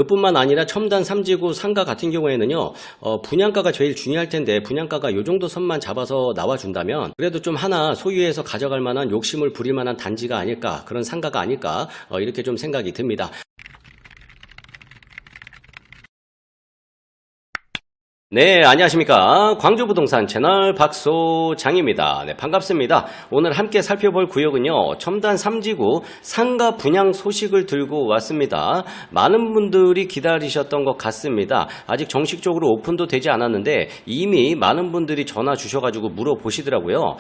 그뿐만 아니라 첨단 3지구 상가 같은 경우에는요, 분양가가 제일 중요할 텐데 분양가가 요 정도 선만 잡아서 나와준다면 그래도 좀 하나 소유해서 가져갈 만한 욕심을 부릴 만한 단지가 아닐까, 그런 상가가 아닐까, 이렇게 좀 생각이 듭니다. 네, 안녕하십니까. 광주부동산 채널 박소장입니다. 네, 반갑습니다. 오늘 함께 살펴볼 구역은요, 첨단 3지구 상가 분양 소식을 들고 왔습니다. 많은 분들이 기다리셨던 것 같습니다. 아직 정식적으로 오픈도 되지 않았는데 이미 많은 분들이 전화 주셔가지고 물어보시더라고요.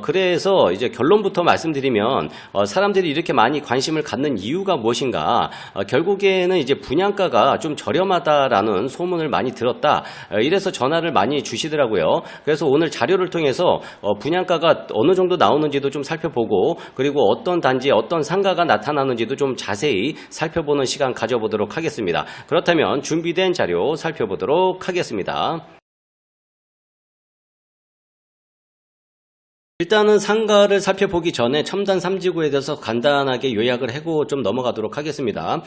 그래서 이제 결론부터 말씀드리면, 사람들이 이렇게 많이 관심을 갖는 이유가 무엇인가, 결국에는 이제 분양가가 좀 저렴하다라는 소문을 많이 들었다, 이래서 전화를 많이 주시더라고요. 그래서 오늘 자료를 통해서 분양가가 어느 정도 나오는지도 좀 살펴보고, 그리고 어떤 단지, 어떤 상가가 나타나는지도 좀 자세히 살펴보는 시간 가져보도록 하겠습니다. 그렇다면 준비된 자료 살펴보도록 하겠습니다. 일단은 상가를 살펴보기 전에 첨단 3지구에 대해서 간단하게 요약을 하고 좀 넘어가도록 하겠습니다.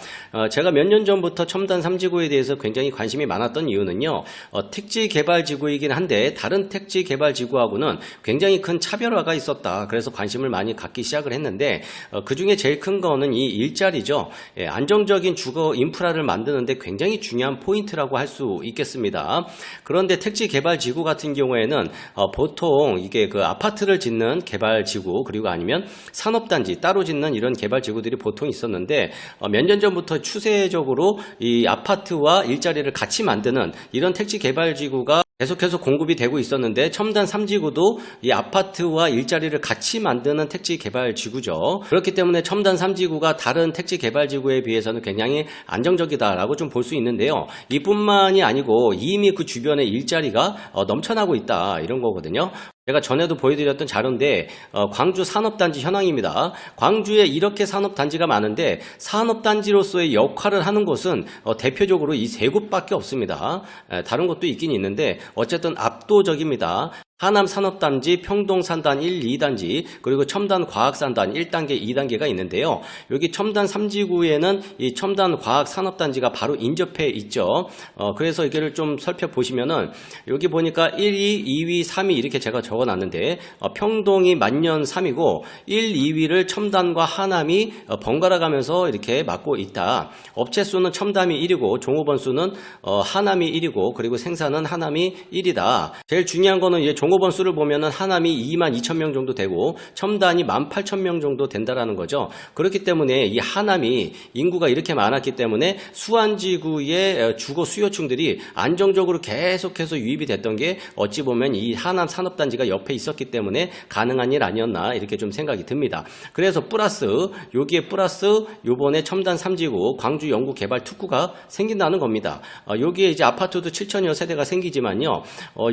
제가 몇 년 전부터 첨단 3지구에 대해서 굉장히 관심이 많았던 이유는요, 택지 개발지구이긴 한데 다른 택지 개발지구하고는 굉장히 큰 차별화가 있었다. 그래서 관심을 많이 갖기 시작을 했는데, 그 중에 제일 큰 거는 이 일자리죠. 안정적인 주거 인프라를 만드는데 굉장히 중요한 포인트라고 할 수 있겠습니다. 그런데 택지 개발지구 같은 경우에는 보통 이게 그 아파트를 짓는 개발지구, 그리고 아니면 산업단지 따로 짓는 이런 개발지구들이 보통 있었는데, 몇 년 전부터 추세적으로 이 아파트와 일자리를 같이 만드는 이런 택지 개발지구가 계속해서 공급이 되고 있었는데, 첨단 3지구도 이 아파트와 일자리를 같이 만드는 택지 개발지구죠. 그렇기 때문에 첨단 3지구가 다른 택지 개발지구에 비해서는 굉장히 안정적이다라고 좀 볼 수 있는데요. 이뿐만이 아니고 이미 그 주변에 일자리가 넘쳐나고 있다, 이런 거거든요. 제가 전에도 보여드렸던 자료인데, 광주 산업단지 현황입니다. 광주에 이렇게 산업단지가 많은데 산업단지로서의 역할을 하는 곳은 대표적으로 이 세 곳밖에 없습니다. 다른 곳도 있긴 있는데 어쨌든 압도적입니다. 하남 산업단지, 평동산단 1, 2단지, 그리고 첨단 과학산단 1단계, 2단계가 있는데요. 여기 첨단 3지구에는 이 첨단 과학산업단지가 바로 인접해 있죠. 그래서 이거를 좀 살펴보시면은 여기 보니까 1위, 2위, 3위 이렇게 제가 적어놨는데, 평동이 만년 3위고 1, 2위를 첨단과 하남이 번갈아 가면서 이렇게 맡고 있다. 업체 수는 첨단이 1위고 종업원 수는 하남이 1위고, 그리고 생산은 하남이 1위다. 제일 중요한 거는 이제 종업원 수를 보면은 하남이 22,000명 정도 되고 첨단이 18,000명 정도 된다라는 거죠. 그렇기 때문에 이 하남이 인구가 이렇게 많았기 때문에 수안지구의 주거 수요층들이 안정적으로 계속해서 유입이 됐던 게 어찌 보면 이 하남 산업단지가 옆에 있었기 때문에 가능한 일 아니었나, 이렇게 좀 생각이 듭니다. 그래서 플러스, 여기에 플러스 요번에 첨단 3지구 광주 연구 개발 특구가 생긴다는 겁니다. 여기에 이제 아파트도 7,000여 세대가 생기지만요,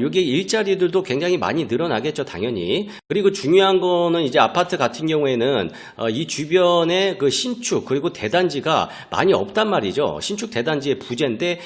여기에 일자리들도 굉장히 많이 늘어나겠죠, 당연히. 그리고 중요한 거는 이제 아파트 같은 경우에는 이 주변에 그 신축 그리고 대단지가 많이 없단 말이죠. 신축 대단지의 부재인데,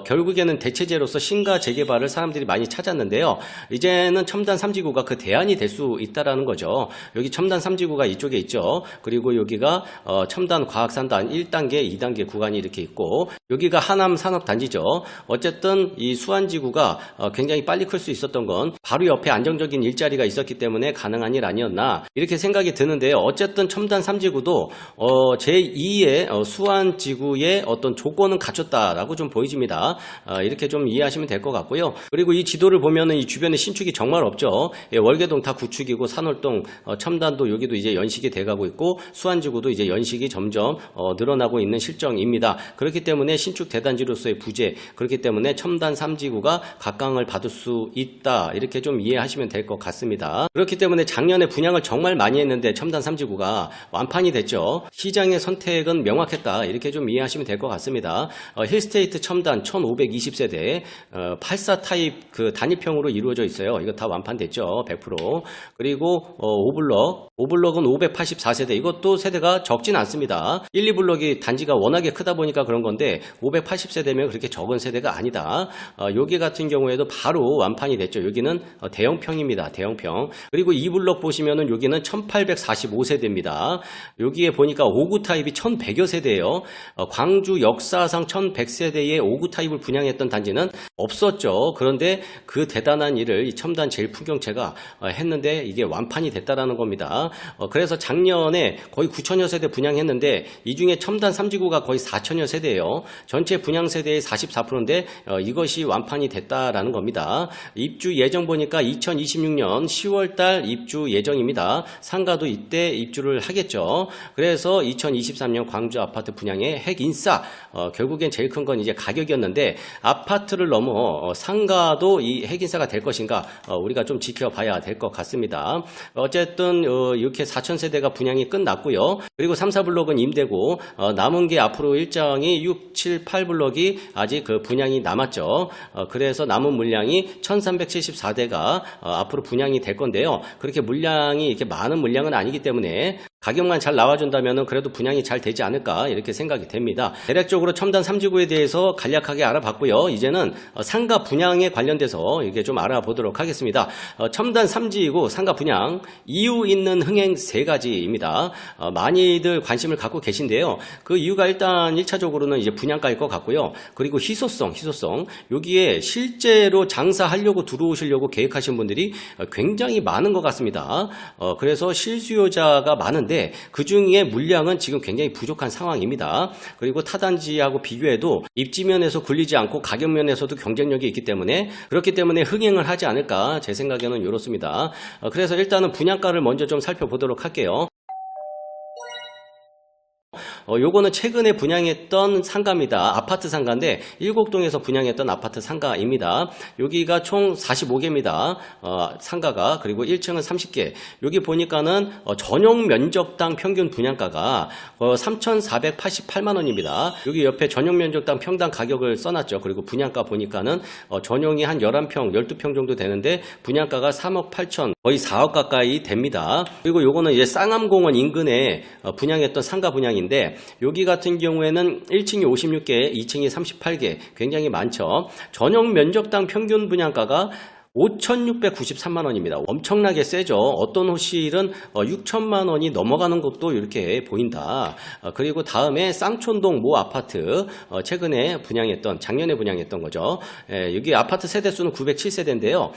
결국에는 대체제로서 신가 재개발을 사람들이 많이 찾았는데요. 이제는 첨단 3지구가 그 대안이 될 수 있다라는 거죠. 여기 첨단 3지구가 이쪽에 있죠. 그리고 여기가 첨단 과학산단 1단계, 2단계 구간이 이렇게 있고, 여기가 하남 산업단지죠. 어쨌든 이 수안지구가 굉장히 빨리 클 수 있었던 건 바로 옆에 안정적인 일자리가 있었기 때문에 가능한 일 아니었나, 이렇게 생각이 드는데요. 어쨌든 첨단 3지구도 제2의 수안지구의 어떤 조건은 갖췄다라고 좀 보여집니다. 이렇게 좀 이해하시면 될 것 같고요. 그리고 이 지도를 보면은 이 주변에 신축이 정말 없죠. 월계동 다 구축이고 산월동, 첨단도 여기도 이제 연식이 돼가고 있고, 수안지구도 이제 연식이 점점 늘어나고 있는 실정입니다. 그렇기 때문에 신축 대단지로서의 부재, 그렇기 때문에 첨단 3지구가 각광을 받을 수 있다, 이렇게 좀 이해하시면 될 것 같습니다. 그렇기 때문에 작년에 분양을 정말 많이 했는데 첨단 3지구가 완판이 됐죠. 시장의 선택은 명확했다, 이렇게 좀 이해하시면 될 것 같습니다. 힐스테이트 첨단 1520세대 84 타입 그 단일평으로 이루어져 있어요. 이거 다 완판됐죠, 100%. 그리고 오블럭은 584세대, 이것도 세대가 적진 않습니다. 1, 2블럭이 단지가 워낙에 크다 보니까 그런 건데 580세대면 그렇게 적은 세대가 아니다. 여기 같은 경우에도 바로 완판이 됐죠. 여기는 대형평입니다. 대형평. 그리고 이 블록 보시면은 여기는 1845세대입니다. 여기에 보니까 5구 타입이 1100여 세대예요. 광주 역사상 1100세대의 5구 타입을 분양했던 단지는 없었죠. 그런데 그 대단한 일을 이 첨단 제1풍경채가 했는데 이게 완판이 됐다라는 겁니다. 그래서 작년에 거의 9천여 세대 분양했는데 이 중에 첨단 3지구가 거의 4천여 세대예요. 전체 분양 세대의 44%인데 이것이 완판이 됐다라는 겁니다. 입주 예정 보니까 2026년 10월달 입주 예정입니다. 상가도 이때 입주를 하겠죠. 그래서 2023년 광주 아파트 분양의 핵인싸, 결국엔 제일 큰 건 이제 가격이었는데 아파트를 넘어 상가도 이 핵인싸가 될 것인가 우리가 좀 지켜봐야 될 것 같습니다. 어쨌든 이렇게 4,000세대가 분양이 끝났고요. 그리고 3, 4블록은 임대고 남은 게 앞으로 일정이 6, 7, 8블록이 아직 그 분양이 남았죠. 그래서 남은 물량이 1,374대가 앞으로 분양이 될 건데요. 그렇게 물량이 이렇게 많은 물량은 아니기 때문에 가격만 잘 나와준다면 그래도 분양이 잘 되지 않을까 이렇게 생각이 됩니다. 대략적으로 첨단 3지구에 대해서 간략하게 알아봤고요. 이제는 상가 분양에 관련돼서 이렇게 좀 알아보도록 하겠습니다. 첨단 3지구 상가 분양 이유 있는 흥행 3가지입니다. 많이들 관심을 갖고 계신데요. 그 이유가 일단 1차적으로는 이제 분양가일 것 같고요. 그리고 희소성. 여기에 실제로 장사하려고 들어오시려고 계획하신 분들이 굉장히 많은 것 같습니다. 그래서 실수요자가 많은데 그 중에 물량은 지금 굉장히 부족한 상황입니다. 그리고 타단지하고 비교해도 입지면에서 굴리지 않고 가격면에서도 경쟁력이 있기 때문에 그렇기 때문에 흥행을 하지 않을까 제 생각에는 이렇습니다. 그래서 일단은 분양가를 먼저 좀 살펴보도록 할게요. 요거는 최근에 분양했던 상가입니다. 아파트 상가인데 일곡동에서 분양했던 아파트 상가입니다. 여기가 총 45개입니다. 상가가. 그리고 1층은 30개. 여기 보니까는 전용 면적당 평균 분양가가 3,488만 원입니다. 여기 옆에 전용 면적당 평당 가격을 써놨죠. 그리고 분양가 보니까는 전용이 한 11평, 12평 정도 되는데 분양가가 3억 8천, 거의 4억 가까이 됩니다. 그리고 요거는 이제 쌍암공원 인근에 분양했던 상가 분양인데 여기 같은 경우에는 1층이 56개, 2층이 38개, 굉장히 많죠. 전용 면적당 평균 분양가가 5,693만 원입니다. 엄청나게 세죠. 어떤 호실은 6천만 원이 넘어가는 것도 이렇게 보인다. 그리고 다음에 쌍촌동 모 아파트 최근에 분양했던 작년에 분양했던 거죠. 여기 아파트 세대수는 907세대인데요.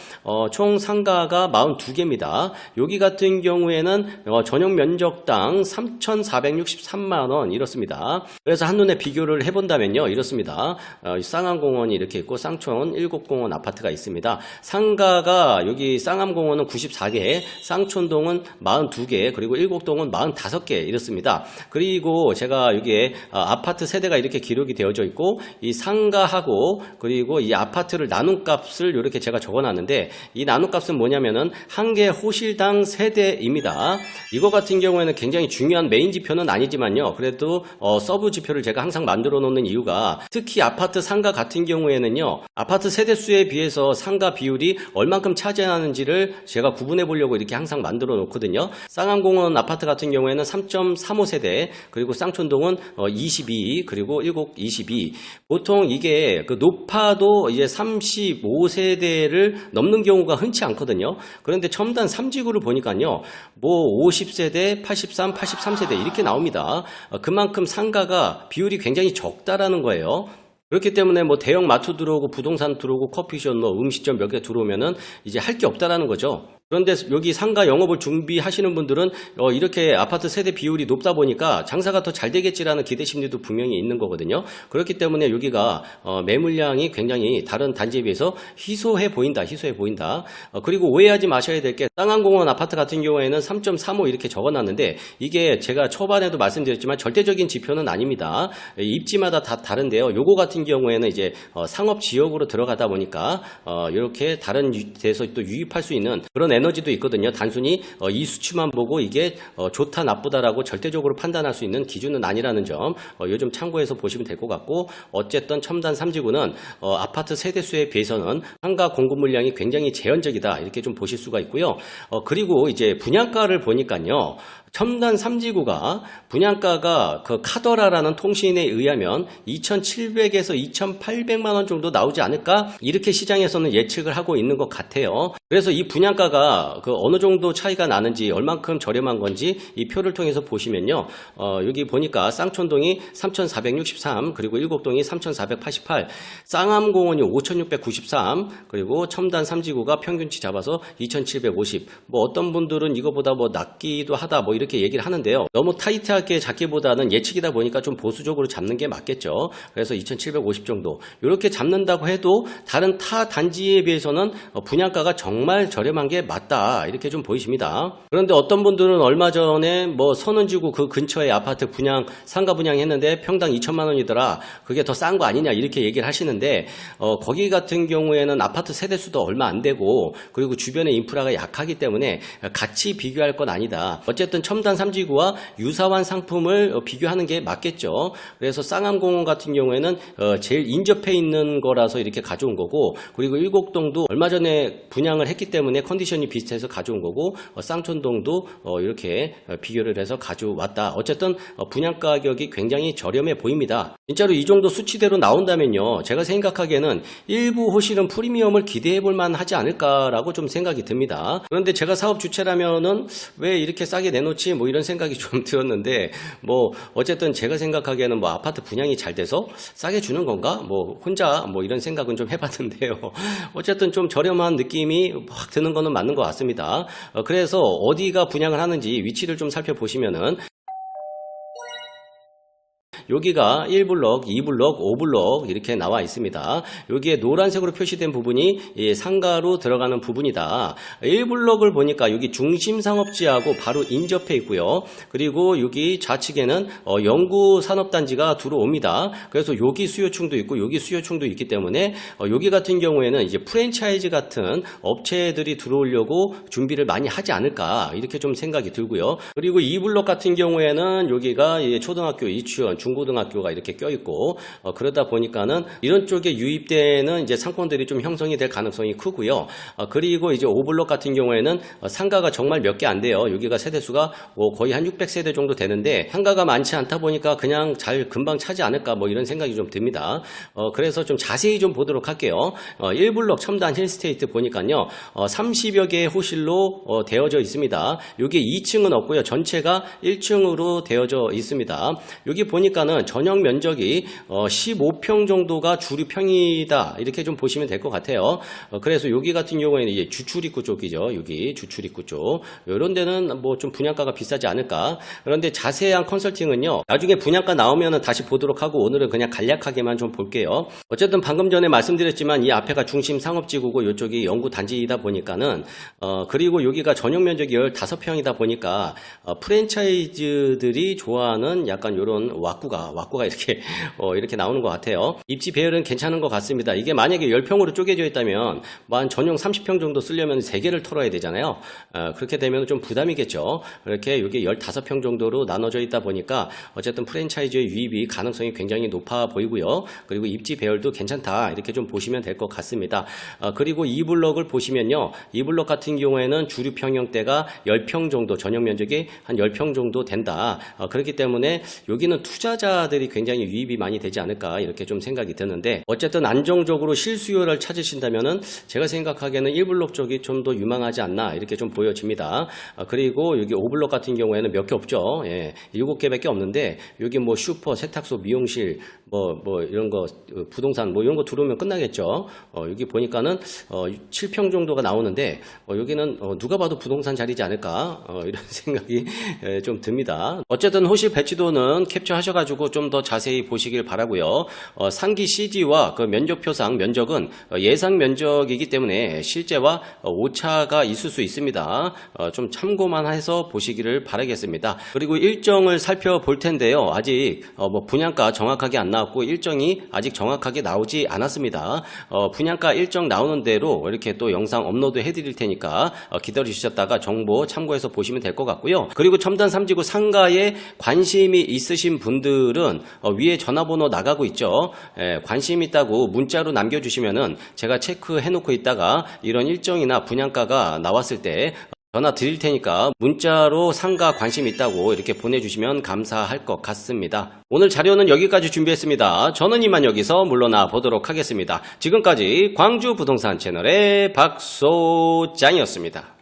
총 상가가 42개입니다. 여기 같은 경우에는 전용 면적당 3,463만 원 이렇습니다. 그래서 한눈에 비교를 해본다면요. 이렇습니다. 쌍암공원이 이렇게 있고 쌍촌 7공원 아파트가 있습니다. 상가가 여기 쌍암공원은 94개, 쌍촌동은 42개, 그리고 일곡동은 45개 이렇습니다. 그리고 제가 여기에 아파트 세대가 이렇게 기록이 되어져 있고 이 상가하고 그리고 이 아파트를 나눈 값을 이렇게 제가 적어놨는데 이 나눈 값은 뭐냐면은 한 개 호실당 세대입니다. 이거 같은 경우에는 굉장히 중요한 메인 지표는 아니지만요. 그래도 서브 지표를 제가 항상 만들어 놓는 이유가 특히 아파트 상가 같은 경우에는요. 아파트 세대수에 비해서 상가 비율이 얼만큼 차지하는지를 제가 구분해 보려고 이렇게 항상 만들어 놓거든요. 쌍암공원 아파트 같은 경우에는 3.35세대, 그리고 쌍촌동은 22, 그리고 일곡 22. 보통 이게 그 높아도 이제 35세대를 넘는 경우가 흔치 않거든요. 그런데 첨단 3지구를 보니까요. 뭐 50세대, 83, 83세대 이렇게 나옵니다. 그만큼 상가가 비율이 굉장히 적다라는 거예요. 그렇기 때문에 뭐 대형 마트 들어오고 부동산 들어오고 커피숍 뭐 음식점 몇 개 들어오면은 이제 할 게 없다라는 거죠. 그런데 여기 상가 영업을 준비하시는 분들은 이렇게 아파트 세대 비율이 높다 보니까 장사가 더 잘 되겠지라는 기대 심리도 분명히 있는 거거든요. 그렇기 때문에 여기가 매물량이 굉장히 다른 단지에 비해서 희소해 보인다. 그리고 오해하지 마셔야 될 게 쌍암공원 아파트 같은 경우에는 3.35 이렇게 적어놨는데 이게 제가 초반에도 말씀드렸지만 절대적인 지표는 아닙니다. 입지마다 다 다른데요. 요거 같은 경우에는 이제 상업 지역으로 들어가다 보니까 이렇게 다른 데서 또 유입할 수 있는 그런 에너지도 있거든요. 단순히 이 수치만 보고 이게 좋다 나쁘다라고 절대적으로 판단할 수 있는 기준은 아니라는 점 요즘 참고해서 보시면 될 것 같고 어쨌든 첨단 3지구는 아파트 세대수에 비해서는 상가 공급 물량이 굉장히 제한적이다 이렇게 좀 보실 수가 있고요. 그리고 이제 분양가를 보니까요. 첨단 3지구가 분양가가 그 카더라라는 통신에 의하면 2,700에서 2,800만 원 정도 나오지 않을까? 이렇게 시장에서는 예측을 하고 있는 것 같아요. 그래서 이 분양가가 그 어느 정도 차이가 나는지 얼만큼 저렴한 건지 이 표를 통해서 보시면요. 여기 보니까 쌍촌동이 3,463, 그리고 일곡동이 3,488, 쌍암공원이 5,693, 그리고 첨단 3지구가 평균치 잡아서 2,750. 뭐 어떤 분들은 이거보다 뭐 낮기도 하다 뭐 이렇게 얘기를 하는데요. 너무 타이트하게 잡기보다는 예측이다 보니까 좀 보수적으로 잡는 게 맞겠죠. 그래서 2,750 정도 이렇게 잡는다고 해도 다른 타 단지에 비해서는 분양가가 정말 저렴한 게 맞다 이렇게 좀 보이십니다. 그런데 어떤 분들은 얼마 전에 뭐 선운지구 그 근처에 아파트 분양 상가 분양했는데 평당 2천만 원이더라. 그게 더 싼 거 아니냐 이렇게 얘기를 하시는데 거기 같은 경우에는 아파트 세대수도 얼마 안 되고 그리고 주변에 인프라가 약하기 때문에 같이 비교할 건 아니다. 어쨌든 첨단 3지구와 유사한 상품을 비교하는 게 맞겠죠. 그래서 쌍암공원 같은 경우에는 제일 인접해 있는 거라서 이렇게 가져온 거고, 그리고 일곡동도 얼마 전에 분양을 했기 때문에 컨디션이 비슷해서 가져온 거고, 쌍촌동도 이렇게 비교를 해서 가져왔다. 어쨌든 분양 가격이 굉장히 저렴해 보입니다. 진짜로 이 정도 수치대로 나온다면요, 제가 생각하기에는 일부 호실은 프리미엄을 기대해 볼 만하지 않을까라고 좀 생각이 듭니다. 그런데 제가 사업 주체라면은 왜 이렇게 싸게 내놓지 뭐 이런 생각이 좀 들었는데, 뭐 어쨌든 제가 생각하기에는 뭐 아파트 분양이 잘 돼서 싸게 주는 건가 뭐 혼자 뭐 이런 생각은 좀 해봤는데요. 어쨌든 좀 저렴한 느낌이 확 드는 거는 맞는 것 같습니다. 그래서 어디가 분양을 하는지 위치를 좀 살펴보시면은 여기가 1블럭, 2블럭, 5블럭 이렇게 나와 있습니다. 여기에 노란색으로 표시된 부분이 상가로 들어가는 부분이다. 1블럭을 보니까 여기 중심상업지하고 바로 인접해 있고요. 그리고 여기 좌측에는 연구산업단지가 들어옵니다. 그래서 여기 수요층도 있고 여기 수요층도 있기 때문에 여기 같은 경우에는 이제 프랜차이즈 같은 업체들이 들어오려고 준비를 많이 하지 않을까 이렇게 좀 생각이 들고요. 그리고 2블럭 같은 경우에는 여기가 초등학교, 유치원, 중고등학교가 이렇게 껴있고 그러다 보니까는 이런 쪽에 유입되는 이제 상권들이 좀 형성이 될 가능성이 크고요. 그리고 이제 5블럭 같은 경우에는 상가가 정말 몇 개 안 돼요. 여기가 세대수가 거의 한 600세대 정도 되는데 상가가 많지 않다 보니까 그냥 잘 금방 차지 않을까 뭐 이런 생각이 좀 듭니다. 그래서 좀 자세히 좀 보도록 할게요. 1블럭 첨단 힐스테이트 보니까요, 30여 개의 호실로 되어져 있습니다. 여기 2층은 없고요. 전체가 1층으로 되어져 있습니다. 여기 보니까는 전용 면적이 15평 정도가 주류평이다 이렇게 좀 보시면 될 것 같아요. 그래서 여기 같은 경우에는 이제 주출입구 쪽이죠. 여기 주출입구 쪽 이런 데는 뭐 좀 분양가가 비싸지 않을까. 그런데 자세한 컨설팅은요, 나중에 분양가 나오면은 다시 보도록 하고 오늘은 그냥 간략하게만 좀 볼게요. 어쨌든 방금 전에 말씀드렸지만 이 앞에가 중심 상업지구고 이쪽이 연구 단지이다 보니까는 그리고 여기가 전용 면적이 15평이다 보니까 프랜차이즈들이 좋아하는 약간 이런 왁구가 이렇게 나오는 것 같아요. 입지 배열은 괜찮은 것 같습니다. 이게 만약에 10평으로 쪼개져 있다면 뭐 한 전용 30평 정도 쓰려면 3개를 털어야 되잖아요. 그렇게 되면 좀 부담이겠죠. 이렇게 여기 15평 정도로 나눠져 있다 보니까 어쨌든 프랜차이즈의 유입이 가능성이 굉장히 높아 보이고요. 그리고 입지 배열도 괜찮다 이렇게 좀 보시면 될 것 같습니다. 그리고 2블럭을 보시면요, 2블럭 같은 경우에는 주류 평형대가 10평 정도, 전용 면적이 한 10평 정도 된다. 그렇기 때문에 여기는 투자자들이 굉장히 유입이 많이 되지 않을까 이렇게 좀 생각이 드는데, 어쨌든 안정적으로 실수요를 찾으신다면은 제가 생각하기에는 1블럭 쪽이 좀 더 유망하지 않나 이렇게 좀 보여집니다. 그리고 여기 5블럭 같은 경우에는 몇 개 없죠. 7개밖에 없는데 여기 뭐 슈퍼, 세탁소, 미용실 뭐 이런 거 부동산 뭐 이런 거 들어오면 끝나겠죠. 여기 보니까는 7평 정도가 나오는데 여기는 누가 봐도 부동산 자리지 않을까 이런 생각이 좀 듭니다. 어쨌든 호실 배치도는 캡처하셔가지고 좀 더 자세히 보시길 바라고요. 상기 CG와 그 면적표상 면적은 예상 면적이기 때문에 실제와 오차가 있을 수 있습니다. 좀 참고만 해서 보시기를 바라겠습니다. 그리고 일정을 살펴볼 텐데요. 아직 뭐 분양가 정확하게 안 나왔고 일정이 아직 정확하게 나오지 않았습니다. 분양가 일정 나오는 대로 이렇게 또 영상 업로드 해드릴 테니까 기다리셨다가 정보 참고해서 보시면 될 것 같고요. 그리고 첨단 3지구 상가에 관심이 있으신 분들은 위에 전화번호 나가고 있죠. 관심 있다고 문자로 남겨주시면은 제가 체크해 놓고 있다가 이런 일정이나 분양가가 나왔을 때 전화 드릴 테니까 문자로 상가 관심 있다고 이렇게 보내주시면 감사할 것 같습니다. 오늘 자료는 여기까지 준비했습니다. 저는 이만 여기서 물러나 보도록 하겠습니다. 지금까지 광주 부동산 채널의 박소장이었습니다.